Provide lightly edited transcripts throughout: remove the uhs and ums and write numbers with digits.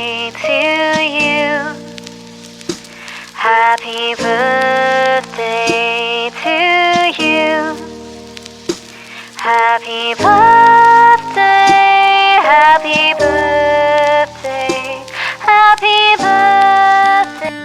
To you, happy birthday to you, happy birthday, happy birthday, happy birthday.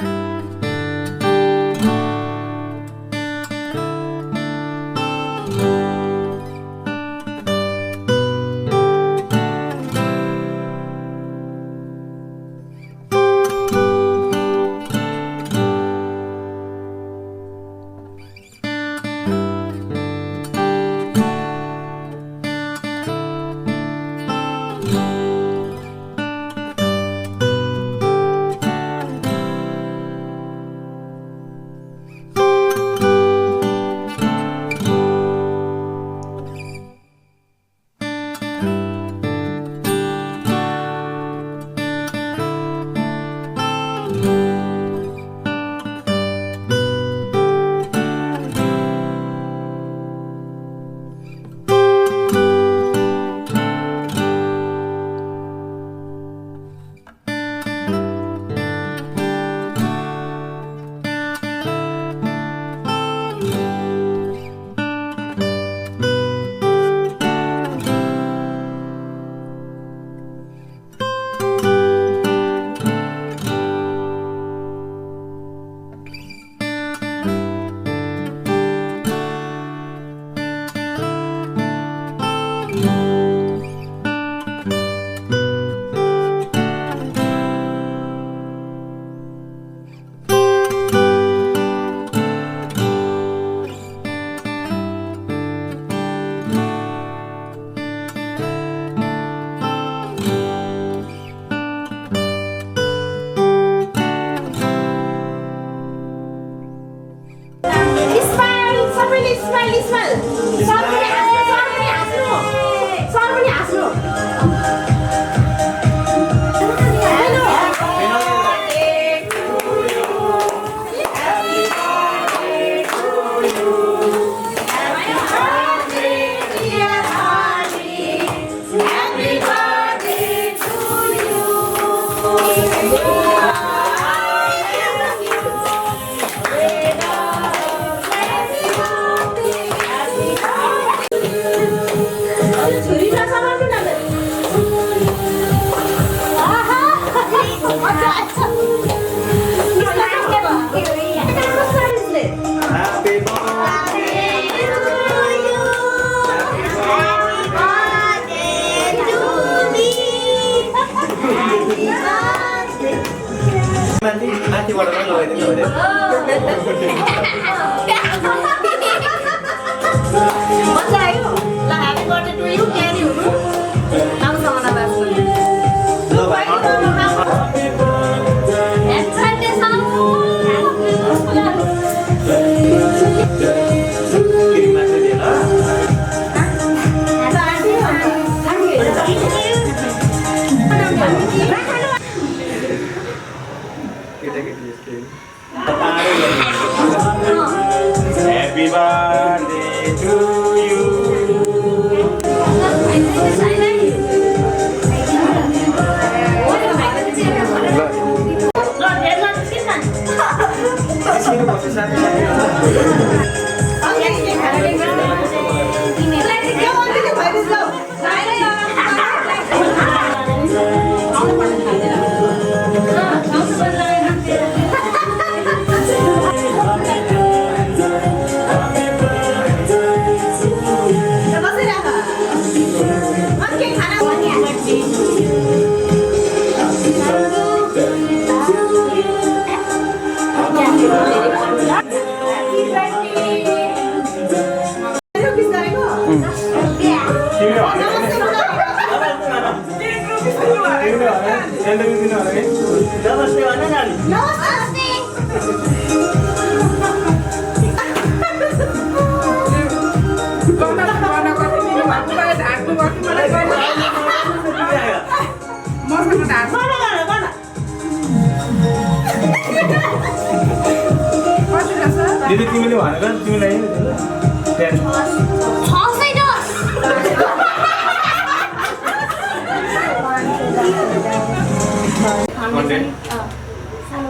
Nanti warnanya lo ini deh. Masa ayo, lah happy birthday to you, can you? Kamu sama nama aku. Happy birthday kamu. Kirim aja dia lah. Happy birthday to you. Jadi timinnya mana kan? Timin lain itu. Dan. Hãy subscribe cho kênh Ghiền Mì Gõ để không bỏ lỡ những video hấp dẫn. Content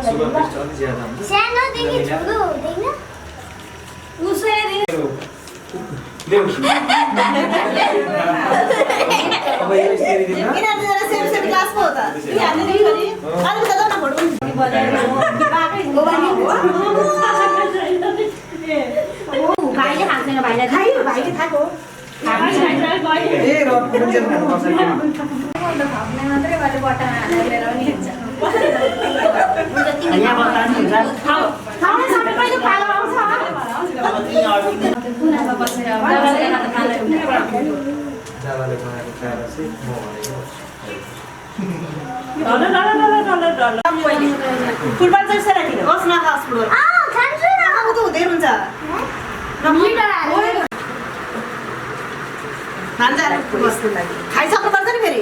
sugar taste अलिक ज्यादा हुन्छ सानोदेखि ठुलो हुँदैन उसरी देऊ अब यो यसरी दिन्छ यिनीहरू जरा सेम सेम क्लासको हो त यी हाल्ने नि फेरि अलिक त न फोटो भाइले खाँदैन भाइलाई खायो भाइले खाएको ए र पुन्जेल खानु पर्छ खाउने सबै कहिले पालो आउँछ जालाले बनाएको खाएर चाहिँ म भनेको फुटबल चाहिँ सेरा किन होस् न खास फुटबल खान्छु न खाएको त हुँदै हुन्छ खान्छ खाइसक्नु पर्छ नि फेरि